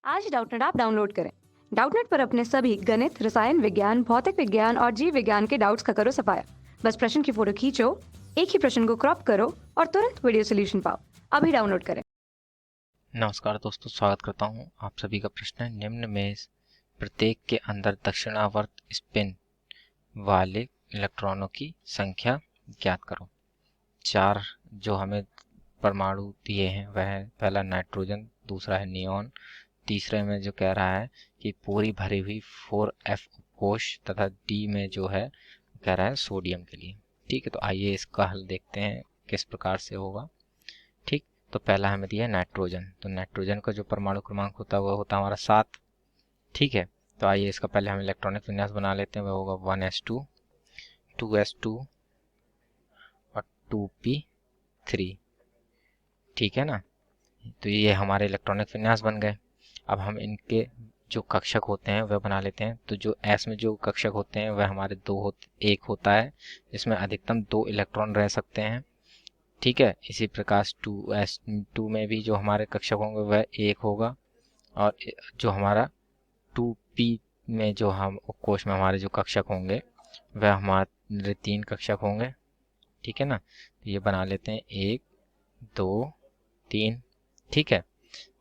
आज Doubtnut app download करें। Doubtnut पर अपने सभी गणित, रसायन विज्ञान, भौतिक विज्ञान और जीव विज्ञान के डाउट्स का करो सफाया। बस प्रश्न की फोटो खींचो, एक ही प्रश्न को क्रॉप करो और तुरंत वीडियो सोल्यूशन पाओ। अभी डाउनलोड करें। नमस्कार दोस्तों, स्वागत करता हूं। आप सभी का प्रश्न है, निम्न में प्रत्येक के अंदर दक्षिणावर्त स्पिन वाले इलेक्ट्रॉनों की संख्या ज्ञात करो। 4 जो हमें परमाणु दिए हैं वह है पहला नाइट्रोजन, दूसरा है नियॉन, तीसरे में जो कह रहा है कि पूरी भरी हुई 4f कोश तथा डी में जो है कह रहा है सोडियम के लिए। ठीक है, तो आइए इसका हल देखते हैं किस प्रकार से होगा। ठीक, तो पहला हमें दिया है नाइट्रोजन, तो नाइट्रोजन का जो परमाणु क्रमांक होता है वह होता है हमारा 7। ठीक है, तो आइए इसका पहले हम इलेक्ट्रॉनिक विन्यास बना लेते हैं। वह होगा 1s2, 2s2 और 2p3। ठीक है ना, तो ये हमारे इलेक्ट्रॉनिक विन्यास बन गए। अब हम इनके जो कक्षक होते हैं वह बना लेते हैं। तो जो s में जो कक्षक होते हैं वह हमारे एक होता है जिसमें अधिकतम 2 इलेक्ट्रॉन रह सकते हैं। ठीक है, इसी प्रकार 2s2 में भी जो हमारे कक्षक होंगे वह 1 होगा, और जो हमारा 2p में जो हम उपकोष में हमारे जो कक्षक होंगे वह हमारे 3 कक्षक होंगे। ठीक है ना, तो ये बना लेते हैं 1 2 3। ठीक है,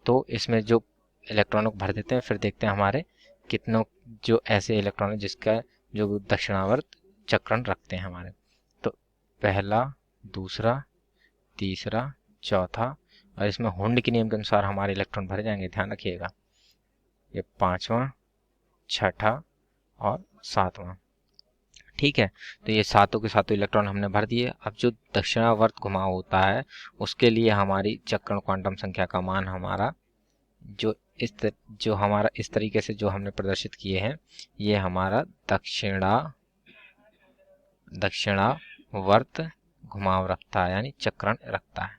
तो इसमें जो इलेक्ट्रॉनों को भर देते हैं, फिर देखते हैं हमारे कितनों जो ऐसे इलेक्ट्रॉन है जिसका जो दक्षिणावर्त चक्रण रखते हैं हमारे। तो पहला, दूसरा, तीसरा, चौथा, और इसमें हुंड के नियम के अनुसार हमारे इलेक्ट्रॉन भरे जाएंगे, ध्यान रखिएगा। ये 5वां, छठा और 7वां। ठीक है, तो ये सातों के सातों इलेक्ट्रॉन हमने भर दिए। अब जो दक्षिणावर्त घुमाव होता है उसके लिए हमारी चक्रण क्वांटम संख्या का मान हमारा जो हमारा इस तरीके से जो हमने प्रदर्शित किए हैं, ये हमारा दक्षिणावर्त घुमाव रखता है, यानी चक्रण रखता है।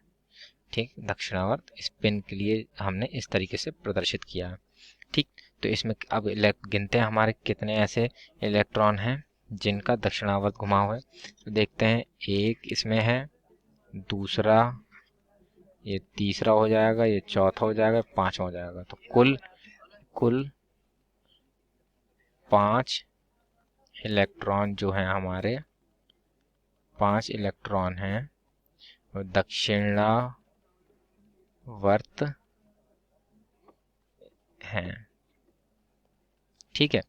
ठीक, दक्षिणावर्त स्पिन के लिए हमने इस तरीके से प्रदर्शित किया है। ठीक, तो इसमें अब गिनते हैं हमारे कितने ऐसे इलेक्ट्रॉन हैं जिनका दक्षिणावर्त घुमाव है। तो देखते हैं, एक इसमें है, दूसरा, ये तीसरा हो जाएगा, ये चौथा हो जाएगा, 5वां हो जाएगा। तो कुल 5 इलेक्ट्रॉन जो हैं हमारे, 5 इलेक्ट्रॉन हैं वो दक्षिणावर्त हैं। ठीक है,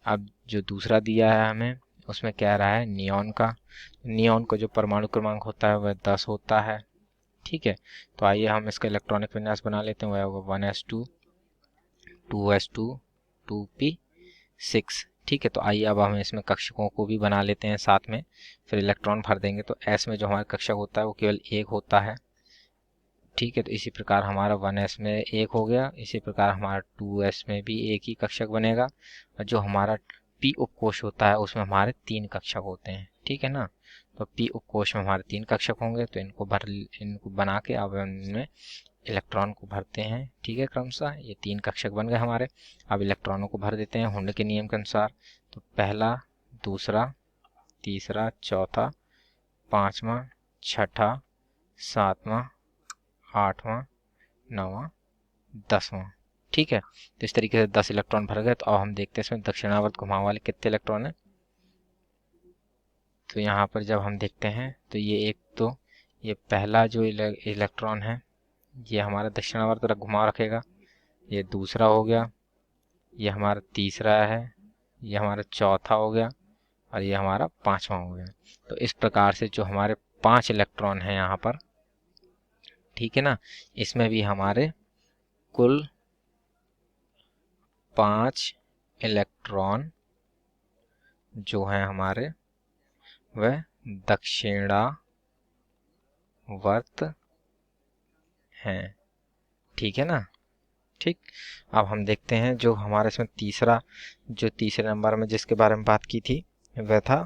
अब जो दूसरा दिया है हमें उसमें कह रहा है नियॉन का जो परमाणु क्रमांक होता है वह 10 होता है। ठीक है, तो आइए हम इसका इलेक्ट्रॉनिक विन्यास बना लेते हैं। वह होगा 1s2, 2s2, 2p6। ठीक है, तो आइए अब हम इसमें कक्षकों को भी बना लेते हैं साथ में, फिर इलेक्ट्रॉन भर देंगे। तो s में जो हमारा कक्षक होता है वो केवल 1 होता है। ठीक है, तो इसी प्रकार हमारा 1s में 1 हो गया, इसी प्रकार हमारा 2s में भी एक ही कक्षक बनेगा, और जो हमारा p उपकोष होता है उसमें हमारे 3 कक्षक होते हैं। ठीक है ना, तो p उपकोष में हमारे 3 कक्षक होंगे, तो इनको बना के अब इनमें इलेक्ट्रॉन को भरते हैं। ठीक है, क्रमशः ये 3 कक्षक बन गए हमारे। अब इलेक्ट्रॉनों को भर देते हैं हुंड के नियम के अनुसार। तो पहला, दूसरा, तीसरा, चौथा, 5वां, छठा, 7वां, 8वां, 9वां, 10वां। ठीक है, तो इस तरीके से 10 इलेक्ट्रॉन भर गए। तो अब हम देखते हैं इसमें दक्षिणावर्त घुमाव वाले कितने इलेक्ट्रॉन हैं। तो यहाँ पर जब हम देखते हैं तो ये पहला जो इलेक्ट्रॉन है ये हमारा दक्षिणावर्त घुमाव रखेगा। ये दूसरा हो गया, ये हमारा तीसरा है, ये हमारा चौथा हो गया, और ये हमारा 5वां हो गया। तो इस प्रकार से जो हमारे 5 इलेक्ट्रॉन हैं यहाँ पर, ठीक है ना, इसमें भी हमारे कुल 5 इलेक्ट्रॉन जो हैं हमारे वह दक्षिणावर्त हैं। ठीक है ना। ठीक, अब हम देखते हैं जो हमारे इसमें तीसरे नंबर में जिसके बारे में बात की थी वह था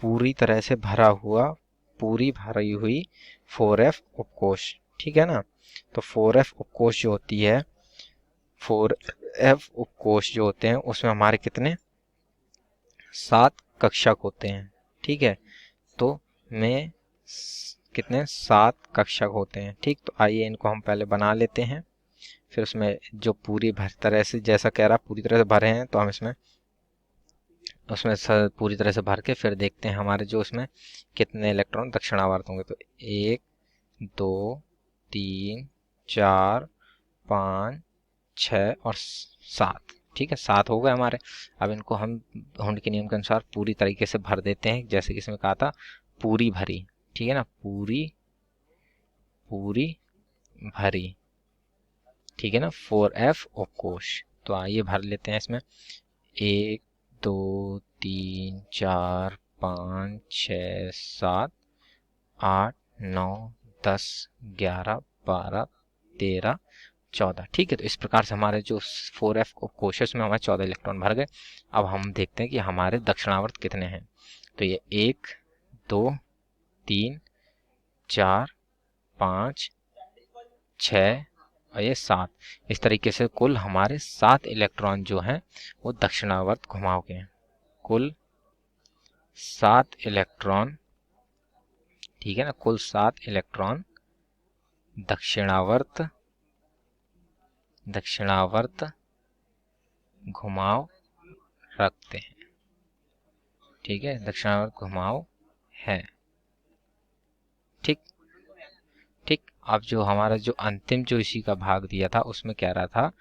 पूरी तरह से पूरी भरी हुई 4f उपकोष। ठीक है ना, तो 4f उपकोष जो होती है, 4f उपकोष जो होते हैं उसमें हमारे कितने 7 कक्षक होते हैं। ठीक है, तो कितने 7 कक्षक होते हैं। ठीक, तो आइए इनको हम पहले बना लेते हैं। फिर उसमें जो पूरी तरह से, जैसा कह रहा पूरी तरह से भरे हैं, तो हम इसमें उसमें पूरी तरह से भर के फिर देखते हैं हमारे जो उसमें कितने इलेक्ट्रॉन दक्षिणावर्त होंगे। तो 1 2 3 4 5 6 और 7। ठीक है, 7 हो गए हमारे। अब इनको हम हुंड के नियम के अनुसार पूरी तरीके से भर देते हैं, जैसे कि इसमें कहा था पूरी भरी। ठीक है ना, पूरी पूरी भरी। ठीक है ना, 4F ऑफ कोश। तो आइए भर लेते हैं इसमें। 1 2 3 4 5 6 7 8 9 10 11 12 13 14। ठीक है, तो इस प्रकार से हमारे जो 4F कोशेस में हमारे 14 इलेक्ट्रॉन भर गए। अब हम देखते हैं कि हमारे दक्षिणावर्त कितने हैं। तो ये 1 2 3 4 5 6 और ये 7। इस तरीके से कुल हमारे 7 इलेक्ट्रॉन जो हैं वो दक्षिणावर्त घुमाव के हैं। कुल 7 इलेक्ट्रॉन, ठीक है ना, कुल 7 इलेक्ट्रॉन दक्षिणावर्त घुमाव रखते हैं। ठीक है, दक्षिणावर्त घुमाव है। ठीक ठीक। अब जो हमारा जो अंतिम जो इसी का भाग दिया था उसमें कह रहा था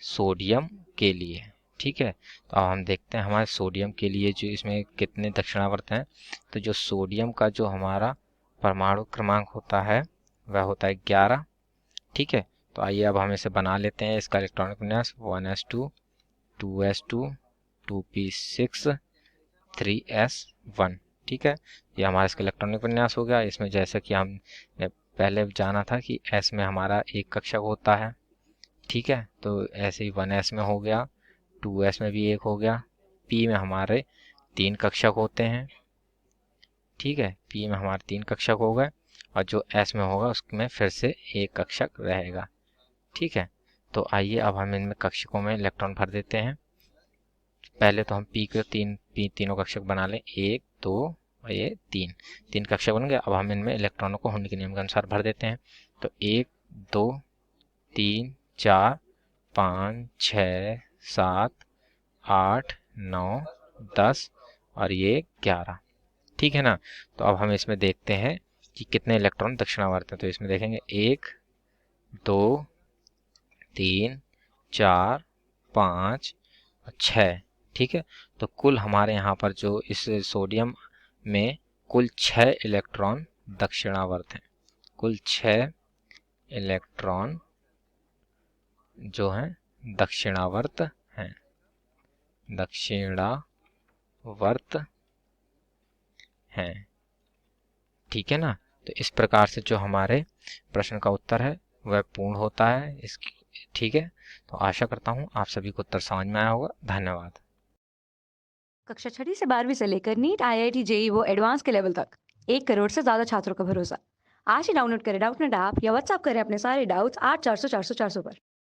सोडियम के लिए। ठीक है, तो अब हम देखते हैं हमारे सोडियम के लिए जो इसमें कितने दक्षिणावर्त हैं। तो जो सोडियम का जो हमारा परमाणु क्रमांक होता है वह होता है 11। ठीक है, तो आइए अब हम इसे बना लेते हैं। इसका इलेक्ट्रॉनिक विन्यास 1s2 2s2 2p6 3s1। ठीक है, ये हमारा इसका इलेक्ट्रॉनिक विन्यास हो गया। इसमें जैसे कि हम पहले जाना था कि s में हमारा एक कक्षक होता है। ठीक है, तो ऐसे ही 1s में हो गया, 2s में भी एक हो गया, p में हमारे 3 कक्षक होते हैं। ठीक है, p में हमारे 3 कक्षक हो गए और जो s में होगा उसमें फिर से एक कक्षक रहेगा। ठीक है, तो आइए अब हम इनमें कक्षकों में इलेक्ट्रॉन भर देते हैं। पहले तो हम p के तीनों कक्षक बना लें, 1 2 और ये 3 कक्षक बन गए। अब हम इनमें इलेक्ट्रॉनों को हुंड के नियम के अनुसार भर देते हैं। तो 1 2 3 4 5 6 7 8 9 10 और ये 11। ठीक है ना, तो अब हम इसमें देखते हैं कि कितने इलेक्ट्रॉन दक्षिणावर्त हैं। तो इसमें देखेंगे 1 2 3 4 5 और 6। ठीक है, तो कुल हमारे यहाँ पर जो इस सोडियम में कुल 6 इलेक्ट्रॉन दक्षिणावर्त हैं। कुल 6 इलेक्ट्रॉन जो हैं दक्षिणावर्त हैं, दक्षिणावर्त हैं। ठीक है ना, तो इस प्रकार से जो हमारे प्रश्न का उत्तर है वह पूर्ण होता है इसकी। ठीक है, तो आशा करता हूँ आप सभी को उत्तर समझ में आया होगा। धन्यवाद। कक्षा 6ठी से 12वीं से लेकर नीट, IIT, JEE वो एडवांस के लेवल तक 1 करोड़ से ज्यादा छात्रों का भरोसा। आज ही डाउनलोड करें डाउटनेट ऐप या व्हाट्सएप करें अपने सारे डाउट्स 8400 400 400 पर।